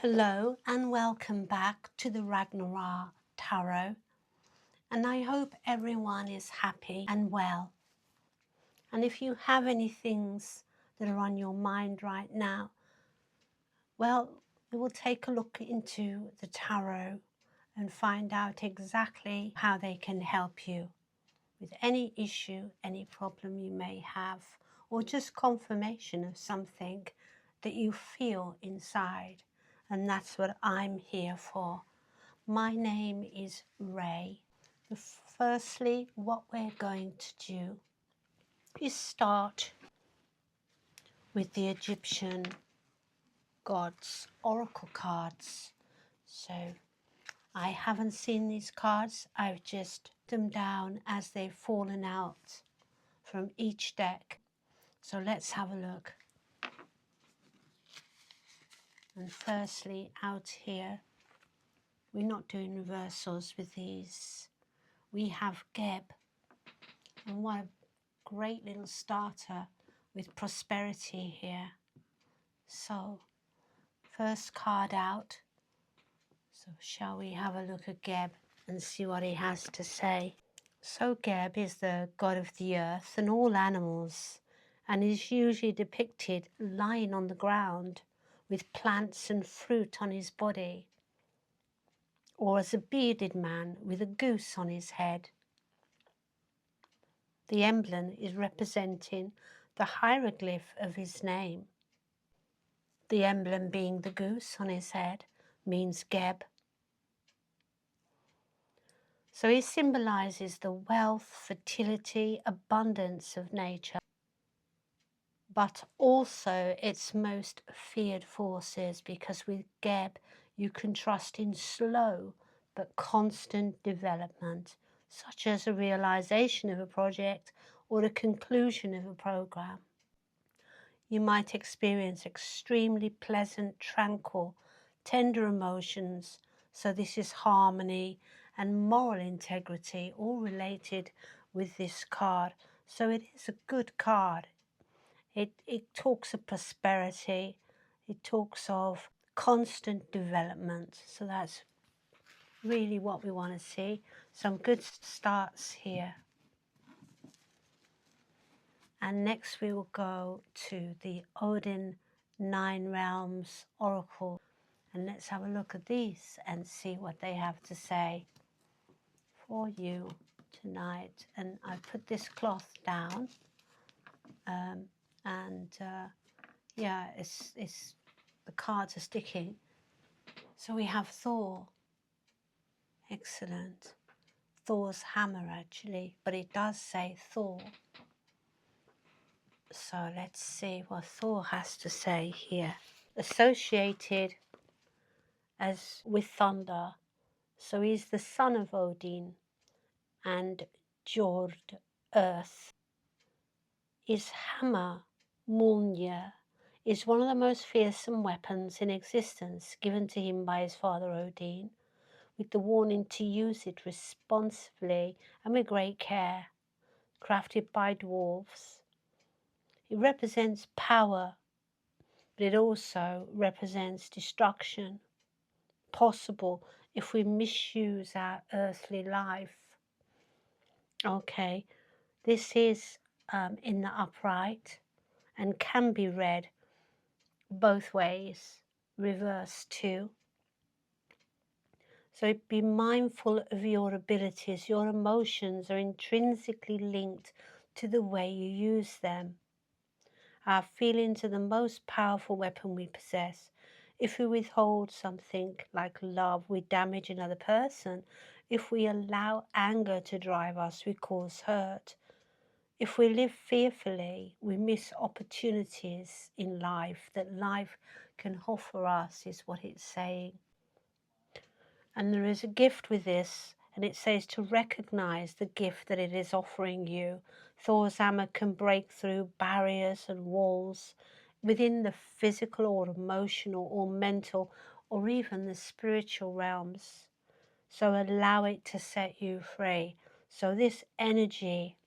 Hello and welcome back to the Ragnar-Ra Tarot, and I hope everyone is happy and well. And if you have any things that are on your mind right now, well, we will take a look into the tarot and find out exactly how they can help you with any issue, any problem you may have, or just confirmation of something that you feel inside. And that's what I'm here for. My name is Ray. Firstly, what we're going to do is start with the Egyptian gods oracle cards. So I haven't seen these cards, I've just put them down as they've fallen out from each deck. So let's have a look. And firstly, out here, we're not doing reversals with these. We have Geb, and what a great little starter with prosperity here. So, first card out. So shall we have a look at Geb and see what he has to say? So Geb is the god of the earth and all animals, and is usually depicted lying on the ground with plants and fruit on his body, or as a bearded man with a goose on his head. The emblem is representing the hieroglyph of his name. The emblem being the goose on his head means Geb. So he symbolizes the wealth, fertility, abundance of nature, but also its most feared forces, because with Geb you can trust in slow but constant development, such as a realization of a project or a conclusion of a program. You might experience extremely pleasant, tranquil, tender emotions. So this is harmony and moral integrity, all related with this card. So it is a good card. It talks of prosperity. It talks of constant development. So that's really what we want to see. Some good starts here. And next we will go to the Odin 9 Realms Oracle. And let's have a look at these and see what they have to say for you tonight. And I put this cloth down. Yeah, it's the cards are sticking. So we have Thor. Excellent. Thor's hammer, actually, but it does say Thor. So let's see what Thor has to say here. Associated as with thunder, so he's the son of Odin and Jord, earth. His hammer, Mjolnir, is one of the most fearsome weapons in existence, given to him by his father Odin, with the warning to use it responsibly and with great care. Crafted by dwarves, it represents power, but it also represents destruction, possible if we misuse our earthly life. Okay, this is in the upright and can be read both ways, reverse too. So be mindful of your abilities. Your emotions are intrinsically linked to the way you use them. Our feelings are the most powerful weapon we possess. If we withhold something like love, we damage another person. If we allow anger to drive us, we cause hurt. If we live fearfully, we miss opportunities in life that life can offer us, is what it's saying. And there is a gift with this, and it says to recognize the gift that it is offering you. Thor's hammer can break through barriers and walls within the physical or emotional or mental or even the spiritual realms. So allow it to set you free. So this energy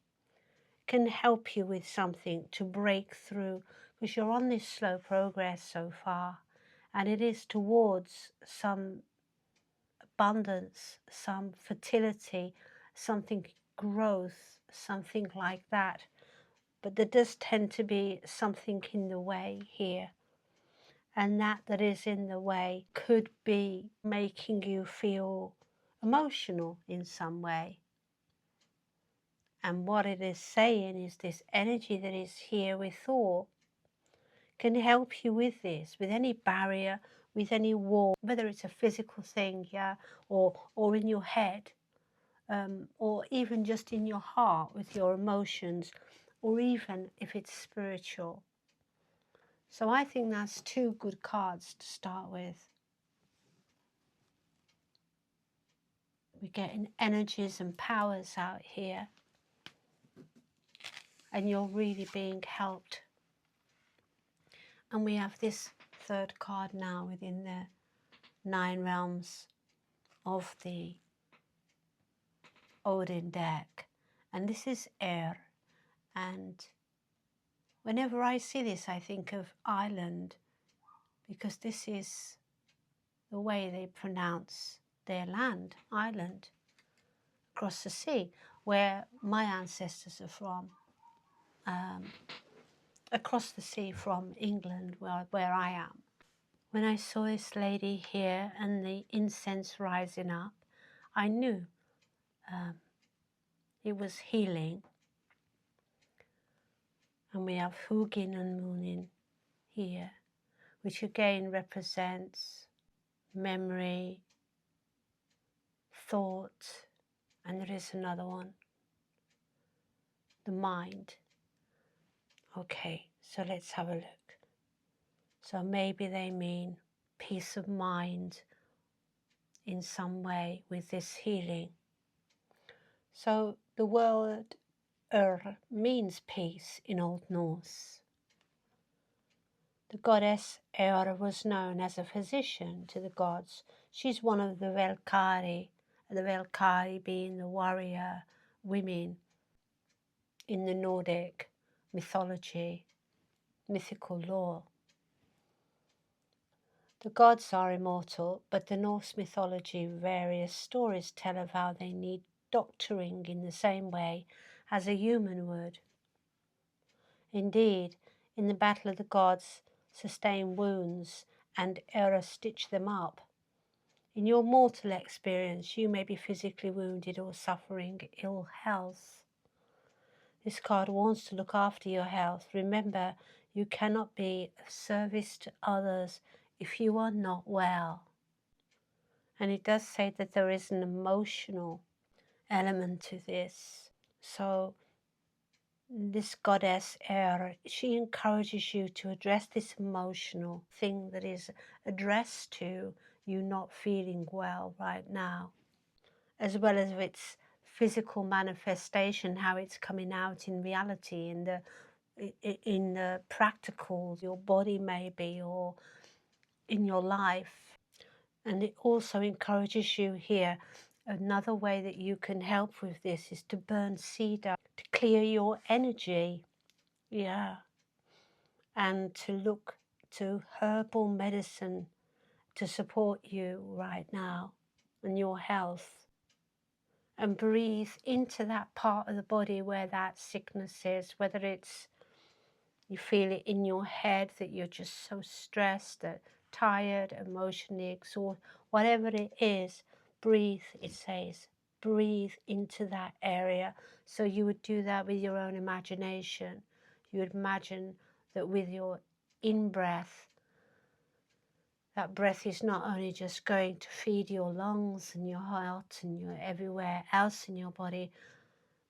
can help you with something to break through, because you're on this slow progress so far, and it is towards some abundance, some fertility, something growth, something like that. But there does tend to be something in the way here, and that is in the way could be making you feel emotional in some way. And what it is saying is this energy that is here with thought can help you with this, with any barrier, with any wall, whether it's a physical thing, yeah, or in your head, or even just in your heart with your emotions, or even if it's spiritual. So I think that's two good cards to start with. We're getting energies and powers out here, and you're really being helped. And we have this third card now within the 9 realms of the Odin deck, and this is air. And whenever I see this, I think of Ireland, because this is the way they pronounce their land, Ireland, across the sea, where my ancestors are from, across the sea from England, where I am. When I saw this lady here and the incense rising up, I knew it was healing. And we have Hugin and Munin here, which again represents memory, thought, and there is another one, the mind. Okay, so let's have a look. So maybe they mean peace of mind in some way with this healing. So the word means peace in Old Norse. The goddess Eora was known as a physician to the gods. She's one of the Velkari being the warrior women in the Nordic mythology, mythical lore. The gods are immortal, but the Norse mythology, various stories tell of how they need doctoring in the same way as a human would. Indeed, in the Battle of the Gods, sustain wounds and Eora stitch them up. In your mortal experience, you may be physically wounded or suffering ill health. This card wants to look after your health. Remember, you cannot be of service to others if you are not well. And it does say that there is an emotional element to this. So this goddess Eir, she encourages you to address this emotional thing that is addressed to you not feeling well right now, as well as its physical manifestation, how it's coming out in reality, in the practical, your body maybe, or in your life. And it also encourages you here. Another way that you can help with this is to burn cedar, to clear your energy. Yeah. And to look to herbal medicine to support you right now and your health. And breathe into that part of the body where that sickness is, whether it's you feel it in your head that you're just so stressed, that tired, emotionally exhausted, whatever it is, breathe, it says. Breathe into that area. So you would do that with your own imagination. You would imagine that with your in-breath, that breath is not only just going to feed your lungs and your heart and your everywhere else in your body,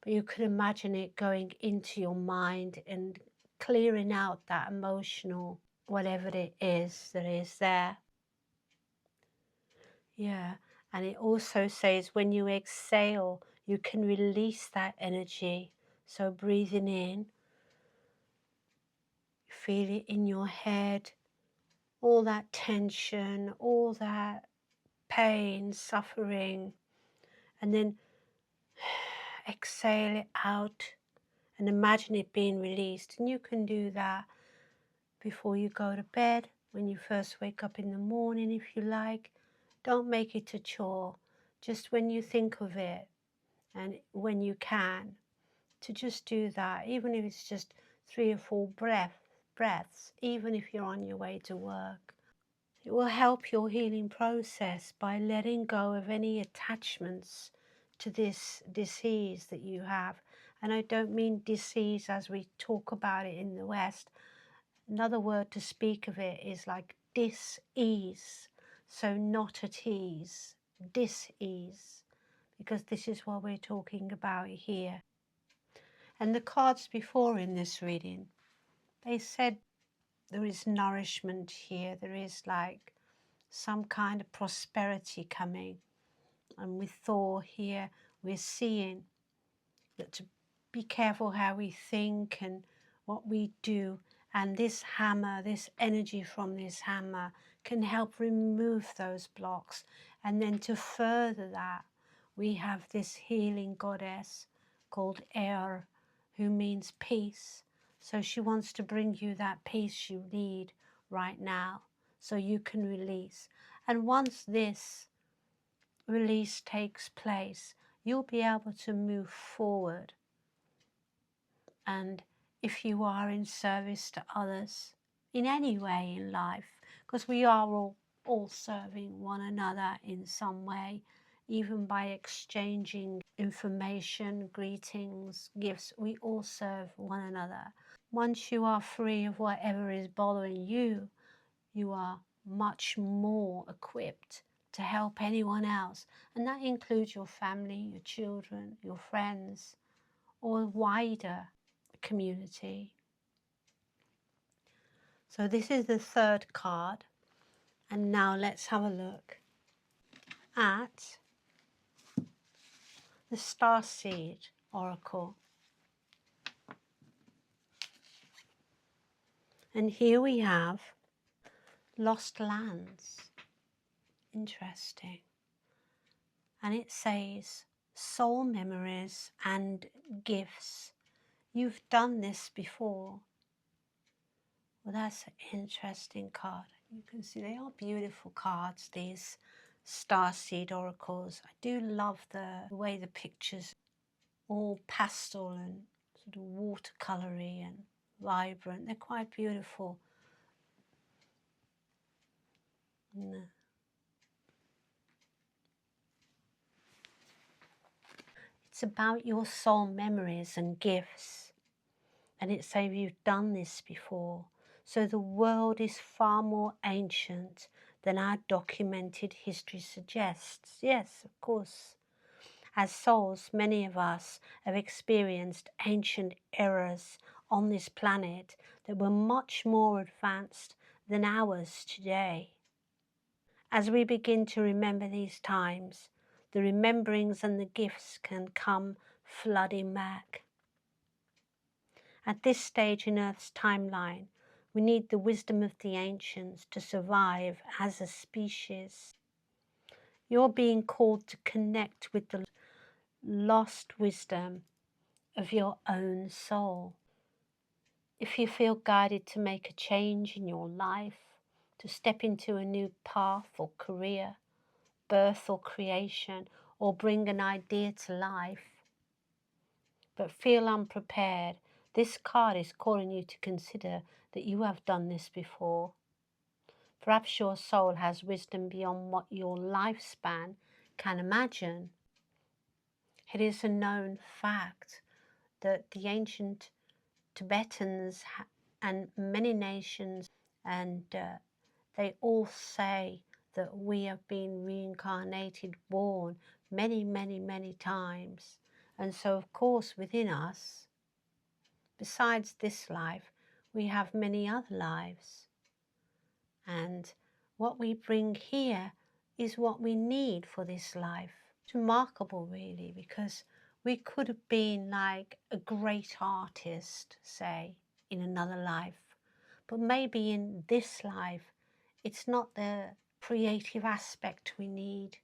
but you could imagine it going into your mind and clearing out that emotional, whatever it is that is there. Yeah, and it also says when you exhale, you can release that energy. So breathing in, feel it in your head, all that tension, all that pain, suffering, and then exhale it out and imagine it being released. And you can do that before you go to bed, when you first wake up in the morning, if you like. Don't make it a chore. Just when you think of it and when you can, to just do that, even if it's just 3 or 4 breaths, even if you're on your way to work. It will help your healing process by letting go of any attachments to this disease that you have. And I don't mean disease as we talk about it in the West. Another word to speak of it is like dis-ease. So not at ease, dis-ease, because this is what we're talking about here. And the cards before in this reading, they said there is nourishment here. There is like some kind of prosperity coming. And with Thor here, we're seeing that to be careful how we think and what we do. And this hammer, this energy from this hammer can help remove those blocks. And then to further that, we have this healing goddess called Air, who means peace. So she wants to bring you that peace you need right now so you can release. And once this release takes place, you'll be able to move forward. And if you are in service to others in any way in life, because we are all serving one another in some way, even by exchanging information, greetings, gifts, we all serve one another. Once you are free of whatever is bothering you, you are much more equipped to help anyone else. And that includes your family, your children, your friends, or wider community. So this is the third card. And now let's have a look at the Starseed Oracle. And here we have Lost Lands. Interesting. And it says, soul memories and gifts. You've done this before. Well, that's an interesting card. You can see they are beautiful cards, these Starseed Oracles. I do love the way the pictures, all pastel and sort of watercolory and vibrant. They're quite beautiful. It's about your soul memories and gifts. And it's saying you've done this before. So the world is far more ancient than our documented history suggests. Yes, of course. As souls, many of us have experienced ancient eras on this planet that were much more advanced than ours today. As we begin to remember these times, the rememberings and the gifts can come flooding back. At this stage in Earth's timeline, we need the wisdom of the ancients to survive as a species. You're being called to connect with the lost wisdom of your own soul. If you feel guided to make a change in your life, to step into a new path or career, birth or creation, or bring an idea to life, but feel unprepared, this card is calling you to consider that you have done this before. Perhaps your soul has wisdom beyond what your lifespan can imagine. It is a known fact that the ancient Tibetans and many nations, and they all say that we have been reincarnated, born many, many, many times. And so, of course, within us, besides this life, we have many other lives. And what we bring here is what we need for this life. It's remarkable, really, because we could have been like a great artist, say, in another life. But maybe in this life, it's not the creative aspect we need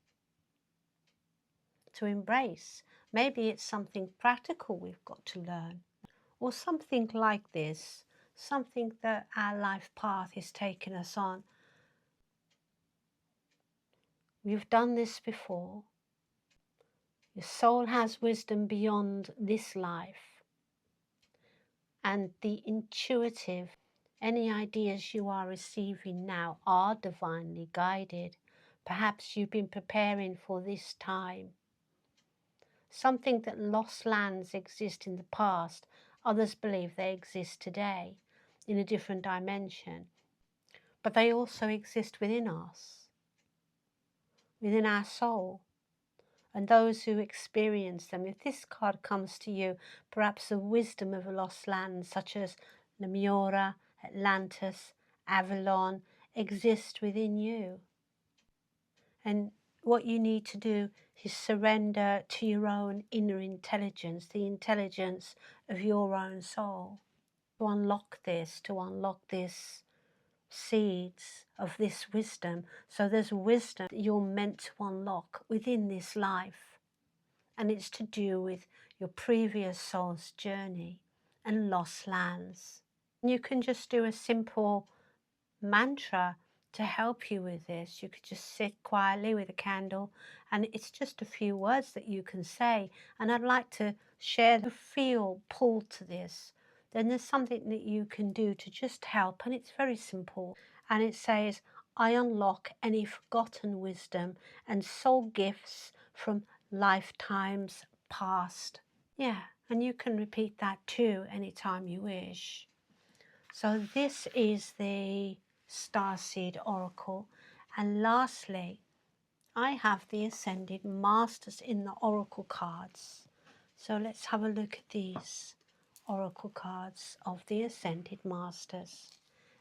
to embrace. Maybe it's something practical we've got to learn, or something like this. something that our life path is taking us on. You've done this before. Your soul has wisdom beyond this life. And the intuitive, any ideas you are receiving now are divinely guided. Perhaps you've been preparing for this time. Something that lost lands exist in the past, others believe they exist today in a different dimension. But they also exist within us, within our soul. And those who experience them, if this card comes to you, perhaps the wisdom of a lost land such as Lemura, Atlantis, Avalon, exist within you. And what you need to do is surrender to your own inner intelligence, the intelligence of your own soul, to unlock this seeds of this wisdom. So there's wisdom that you're meant to unlock within this life. And it's to do with your previous soul's journey and lost lands. You can just do a simple mantra to help you with this. You could just sit quietly with a candle, and it's just a few words that you can say. And I'd like to share the feel pulled to this. Then there's something that you can do to just help, and it's very simple. And it says, I unlock any forgotten wisdom and soul gifts from lifetimes past. Yeah, and you can repeat that too anytime you wish. So this is the Starseed Oracle. And lastly, I have the Ascended Masters in the Oracle cards. So let's have a look at these Oracle cards of the Ascended Masters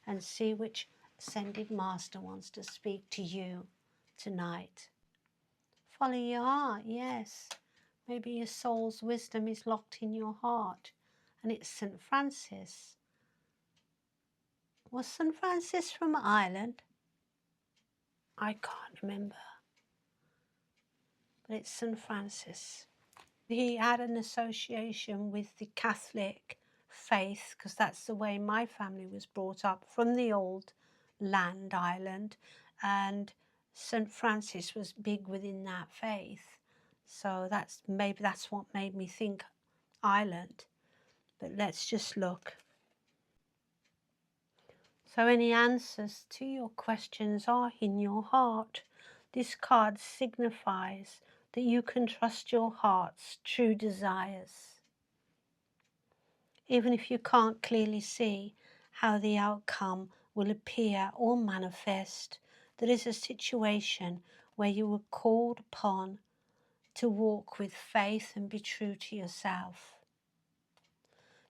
and see which Ascended Master wants to speak to you tonight. Follow your heart, yes. Maybe your soul's wisdom is locked in your heart. And it's St. Francis. Was St. Francis from Ireland? I can't remember. But it's St. Francis. He had an association with the Catholic faith, because that's the way my family was brought up, from the old land, Ireland. And St. Francis was big within that faith. So maybe that's what made me think Ireland. But let's just look. So any answers to your questions are in your heart. This card signifies that you can trust your heart's true desires. Even if you can't clearly see how the outcome will appear or manifest, there is a situation where you were called upon to walk with faith and be true to yourself.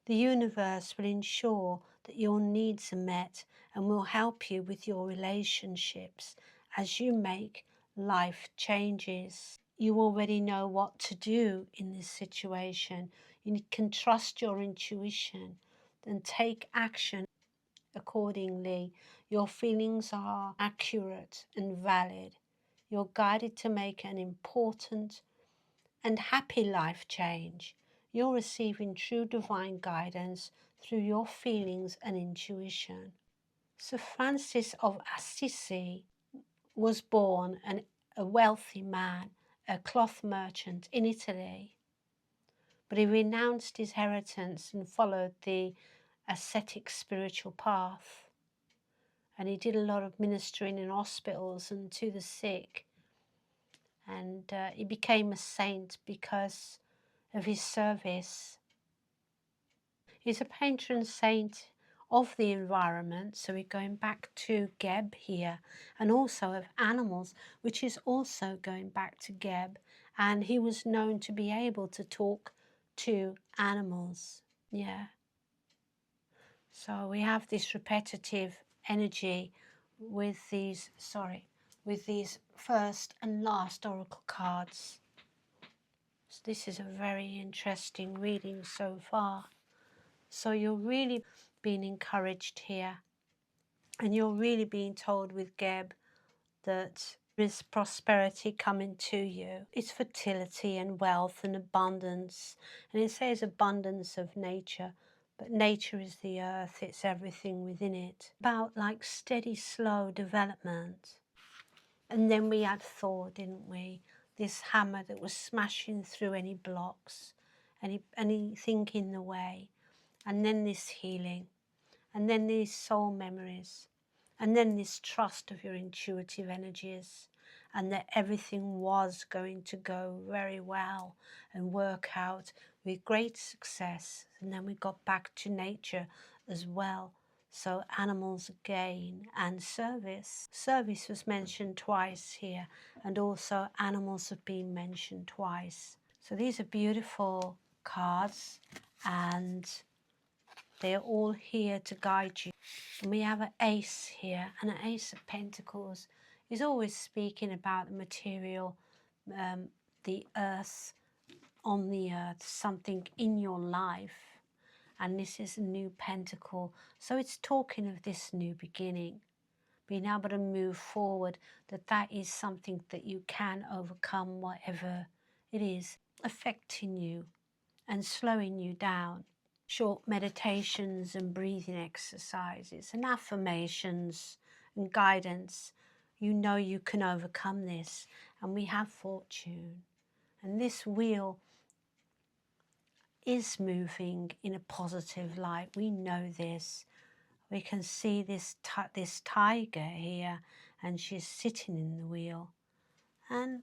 The universe will ensure that your needs are met and will help you with your relationships as you make life changes. You already know what to do in this situation. You can trust your intuition and take action accordingly. Your feelings are accurate and valid. You're guided to make an important and happy life change. You're receiving true divine guidance through your feelings and intuition. Sir Francis of Assisi was born a wealthy man, a cloth merchant in Italy. But he renounced his inheritance and followed the ascetic spiritual path. And he did a lot of ministering in hospitals and to the sick. And he became a saint because of his service. He's a patron saint of the environment, so we're going back to Geb here, and also of animals, which is also going back to Geb. And he was known to be able to talk to animals. Yeah. So we have this repetitive energy with these first and last oracle cards. So this is a very interesting reading so far. So you're really being encouraged here, and you're really being told with Geb that there is prosperity coming to you. It's fertility and wealth and abundance, and it says abundance of nature, But nature is the earth, it's everything within it. About like steady, slow development. And then we had Thor, didn't we? This hammer that was smashing through any blocks, anything in the way. And then this healing. And then these soul memories. And then this trust of your intuitive energies. And that everything was going to go very well and work out with great success. And then we got back to nature as well. So animals again, and service. Service was mentioned twice here, and also animals have been mentioned twice. So these are beautiful cards, and they're all here to guide you. And we have an ace here, and an ace of pentacles is always speaking about the material, the earth, on the earth, something in your life. And this is a new pentacle. So it's talking of this new beginning, being able to move forward, that is something that you can overcome, whatever it is affecting you and slowing you down. Short meditations and breathing exercises and affirmations and guidance. You know you can overcome this. And we have fortune. And this wheel is moving in a positive light. We know this. We can see this tiger here, and she's sitting in the wheel. And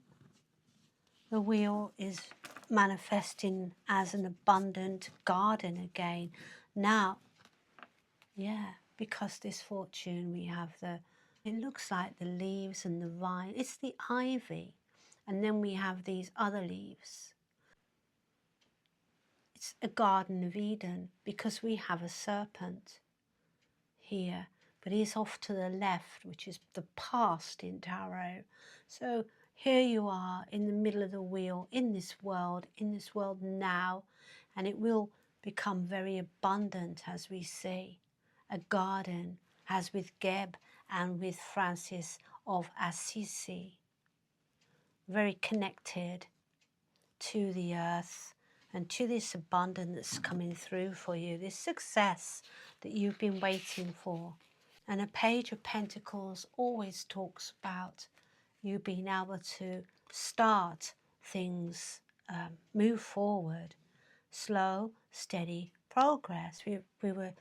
the wheel is manifesting as an abundant garden again. Now, yeah, because this fortune, we have it looks like the leaves and the vine. It's the ivy. And then we have these other leaves. It's a Garden of Eden because we have a serpent here, but he's off to the left, which is the past in tarot. So here you are in the middle of the wheel, in this world now, and it will become very abundant, as we see. A garden, as with Geb and with Francis of Assisi. Very connected to the earth and to this abundance that's coming through for you, this success that you've been waiting for. And a Page of Pentacles always talks about you being able to start things, move forward, slow, steady progress. We were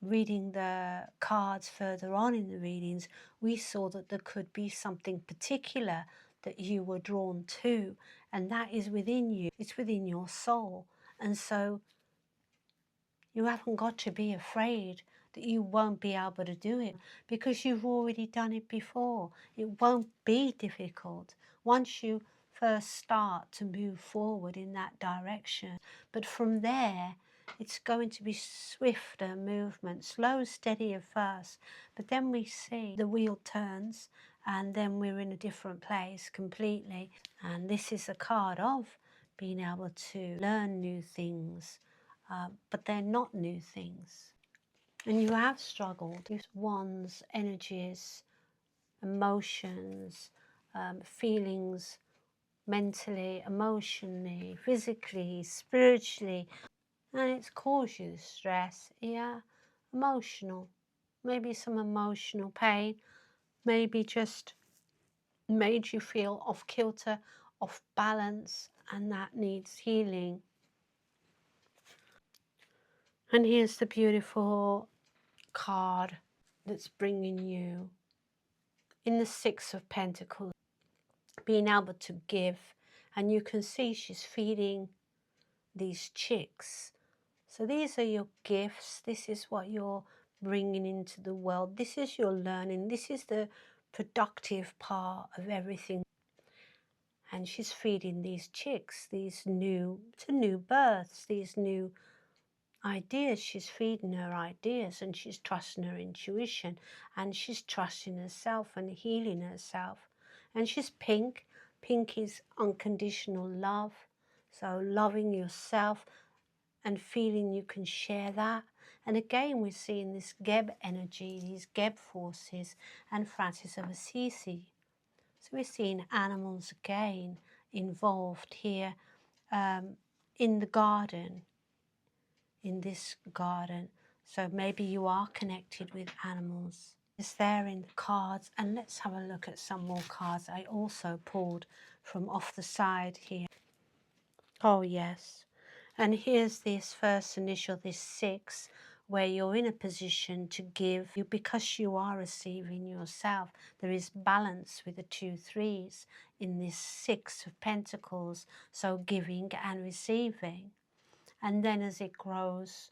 reading the cards further on in the readings. We saw that there could be something particular that you were drawn to, and that is within you. It's within your soul. And so you haven't got to be afraid that you won't be able to do it, because you've already done it before. It won't be difficult once you first start to move forward in that direction. But from there, it's going to be swifter movement, slow, steady at first. But then we see the wheel turns, and then we're in a different place completely. And this is a card of being able to learn new things, but they're not new things. And you have struggled with one's energies, emotions, feelings, mentally, emotionally, physically, spiritually, and it's caused you stress, yeah, emotional, maybe some emotional pain, maybe just made you feel off kilter, off balance, and that needs healing. And here's the beautiful card that's bringing you in the Six of Pentacles, being able to give. And you can see she's feeding these chicks. So these are your gifts. This is what you're bringing into the world. This is your learning. This is the productive part of everything. And she's feeding these chicks, these new births, these new ideas. She's feeding her ideas, and she's trusting her intuition, and she's trusting herself and healing herself. And she's pink. Pink is unconditional love. So loving yourself and feeling you can share that. And again, we're seeing this Geb energy, these Geb forces, and Francis of Assisi. So we're seeing animals again involved here, in the garden, in this garden. So maybe you are connected with animals. It's there in the cards. And let's have a look at some more cards I also pulled from off the side here. Oh yes. And here's this first initial, this 6, where you're in a position to give because you are receiving yourself. There is balance with the 2 3s in this 6 of Pentacles, so giving and receiving. And then as it grows,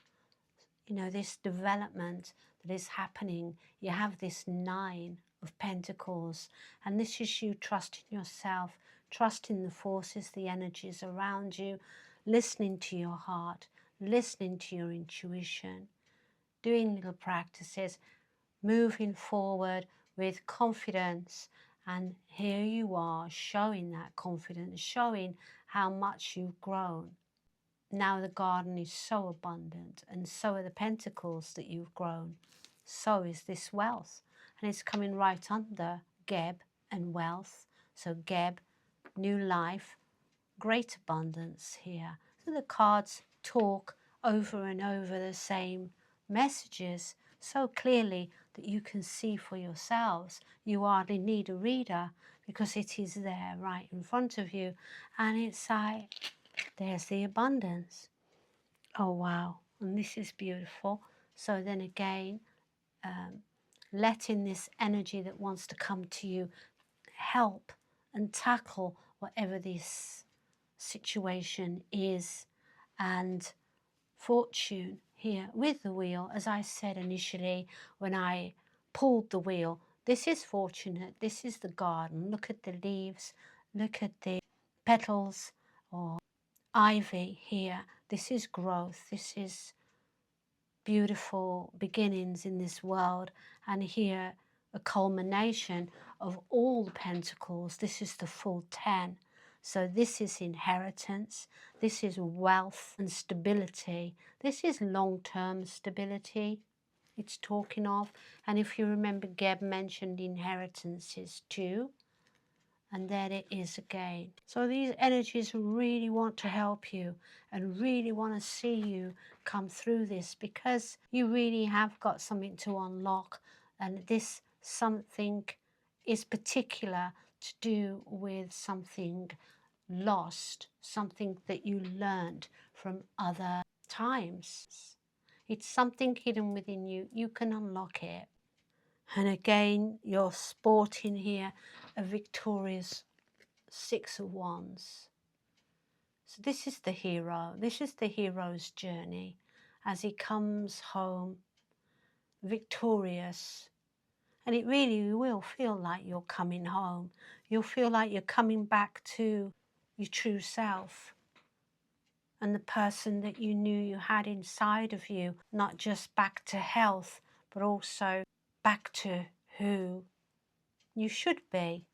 you know, this development that is happening, you have this 9 of Pentacles, and this is you trusting yourself, trusting the forces, the energies around you, listening to your heart, listening to your intuition, doing little practices, moving forward with confidence. And here you are showing that confidence, showing how much you've grown. Now the garden is so abundant, and so are the pentacles that you've grown. So is this wealth. And it's coming right under Geb and wealth. So Geb, new life, great abundance here. So the cards talk over and over the same messages so clearly that you can see for yourselves. You hardly need a reader because it is there right in front of you. And it's like, there's the abundance. Oh, wow. And this is beautiful. So then again, letting this energy that wants to come to you help and tackle whatever this situation is. And fortune here with the wheel, as I said initially when I pulled the wheel, this is fortunate. This is the garden. Look at the leaves. Look at the petals or ivy here. This is growth. This is beautiful beginnings in this world. And here, a culmination of all the pentacles. This is the full 10. So this is inheritance. This is wealth and stability. This is long-term stability it's talking of. And if you remember, Geb mentioned inheritances too. And there it is again. So these energies really want to help you and really want to see you come through this, because you really have got something to unlock. And this something is particular to do with something lost, something that you learned from other times. It's something hidden within you. You can unlock it. And again, you're sporting here a victorious 6 of Wands. So this is the hero. This is the hero's journey as he comes home victorious. And it really will feel like you're coming home. You'll feel like you're coming back to your true self and the person that you knew you had inside of you, not just back to health, but also back to who you should be.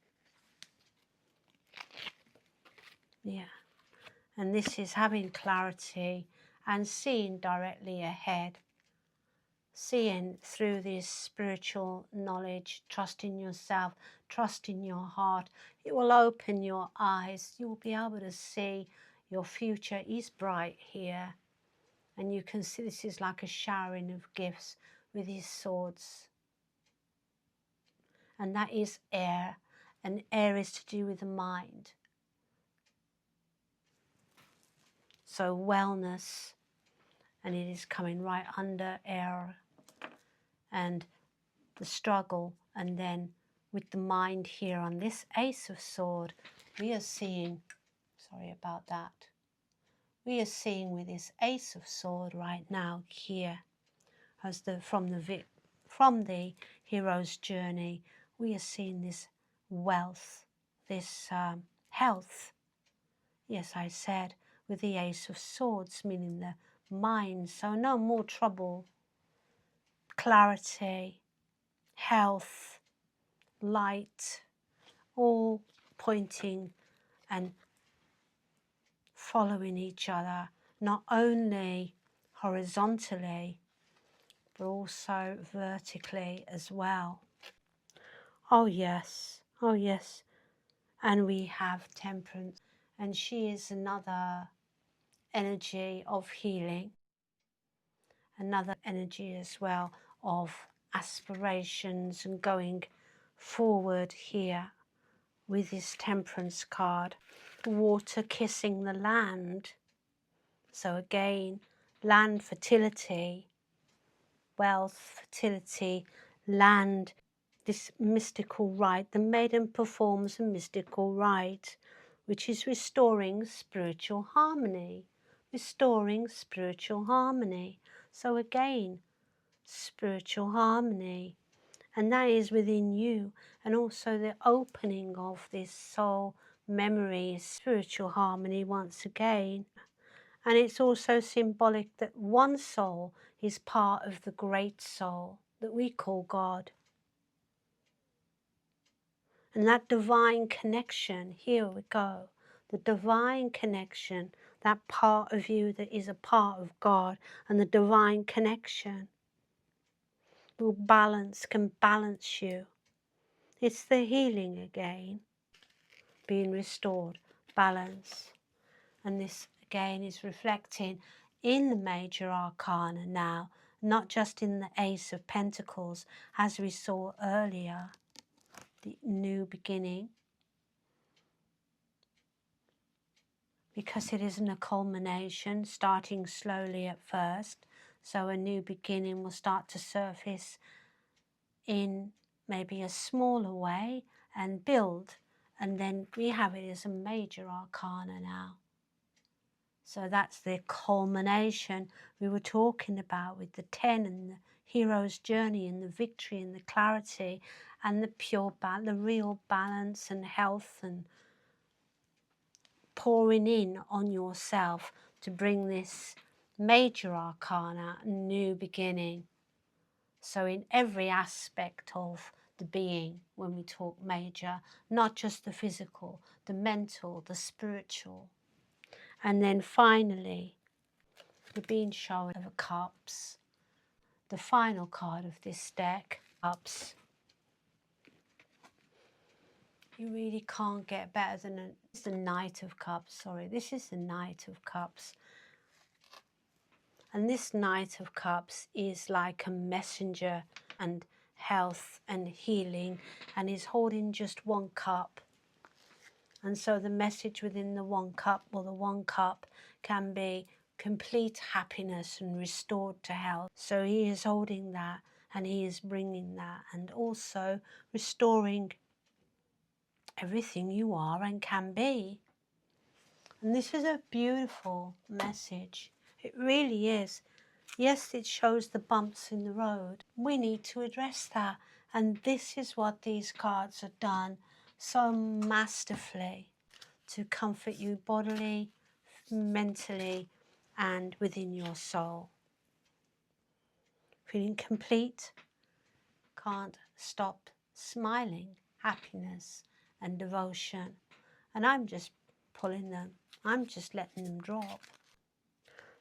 Yeah. And this is having clarity and seeing directly ahead, seeing through this spiritual knowledge, trusting yourself, trusting your heart. It will open your eyes. You will be able to see your future is bright here. And you can see this is like a showering of gifts with these swords. And that is air. And air is to do with the mind. So wellness, and it is coming right under air and the struggle. And then with the mind here on this Ace of Sword, we are seeing, sorry about that, we are seeing with this Ace of Sword right now here, as from the hero's journey, we are seeing this wealth, this health. Yes, I said with the Ace of Swords, meaning the mind. So no more trouble, clarity, health, light, all pointing and following each other, not only horizontally, but also vertically as well. Oh yes, oh yes. And we have Temperance, and she is another energy of healing. another energy as well of aspirations and going forward here with this Temperance card. Water kissing the land. So again, land, fertility, wealth, fertility, land, this mystical rite. The maiden performs a mystical rite, which is restoring spiritual harmony. Restoring spiritual harmony. So again, spiritual harmony. And that is within you. And also the opening of this soul memory, spiritual harmony once again. And it's also symbolic that one soul is part of the great soul that we call God. And that divine connection, here we go, the divine connection, that part of you that is a part of God, and the divine connection will can balance you. It's the healing again, being restored, balance. And this again is reflecting in the major arcana now, not just in the Ace of Pentacles, as we saw earlier, the new beginning, because it isn't a culmination, starting slowly at first. So a new beginning will start to surface in maybe a smaller way and build. And then we have it as a major arcana now. So that's the culmination we were talking about with the 10 and the hero's journey and the victory and the clarity and the pure the real balance and health and pouring in on yourself to bring this major arcana, new beginning. So in every aspect of the being, when we talk major, not just the physical, the mental, the spiritual. And then finally, we're being shown of cups, the final card of this deck, cups. You really can't get better than the Knight of Cups. Sorry, this is the Knight of Cups. And this Knight of Cups is like a messenger and health and healing, and is holding just one cup. And so the message within the one cup, or the one cup, can be complete happiness and restored to health. So he is holding that, and he is bringing that, and also restoring everything you are and can be. And this is a beautiful message. It really is. Yes, it shows the bumps in the road. We need to address that. And this is what these cards have done so masterfully to comfort you bodily, mentally, and within your soul. Feeling complete, can't stop smiling, happiness and devotion. And I'm just pulling them. I'm just letting them drop.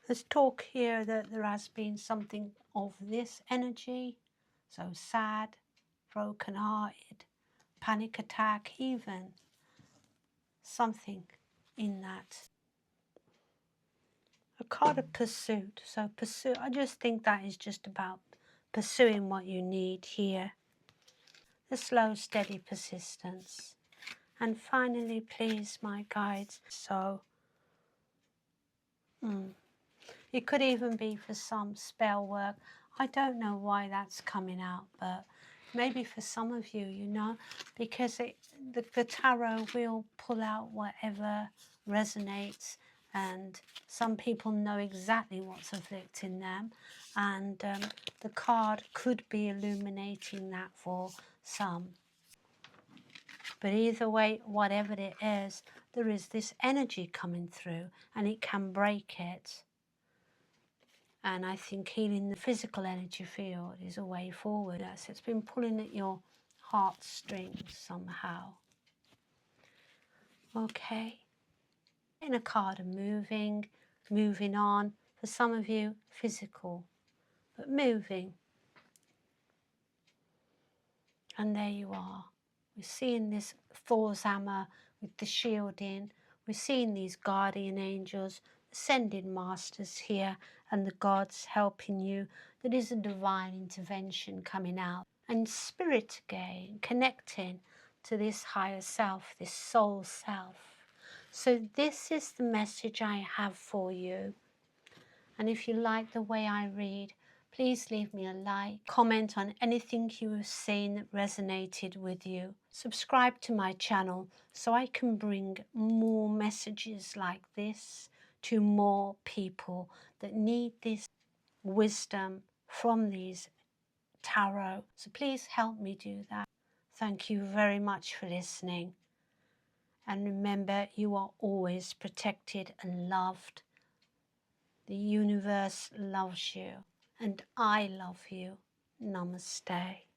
There's talk here that there has been something of this energy, so sad, broken-hearted, panic attack, even something in that. A card of pursuit, so pursue. I just think that is just about pursuing what you need here. The slow, steady persistence. And finally, please, my guides, so it could even be for some spell work. I don't know why that's coming out, but maybe for some of you, you know, because the tarot will pull out whatever resonates, and some people know exactly what's afflicting them, and the card could be illuminating that for some. But either way, whatever it is, there is this energy coming through, and it can break it. And I think healing the physical energy field is a way forward. Yes, it's been pulling at your heartstrings somehow. Okay. In a card of moving on. For some of you, physical, but moving. And there you are. We're seeing this Thor's hammer with the shield in. We're seeing these guardian angels, ascended masters here, and the gods helping you. There is a divine intervention coming out. And spirit again, connecting to this higher self, this soul self. So this is the message I have for you. And if you like the way I read, please leave me a like, comment on anything you have seen that resonated with you. Subscribe to my channel so I can bring more messages like this to more people that need this wisdom from these tarot. So please help me do that. Thank you very much for listening. And remember, you are always protected and loved. The universe loves you, and I love you. Namaste.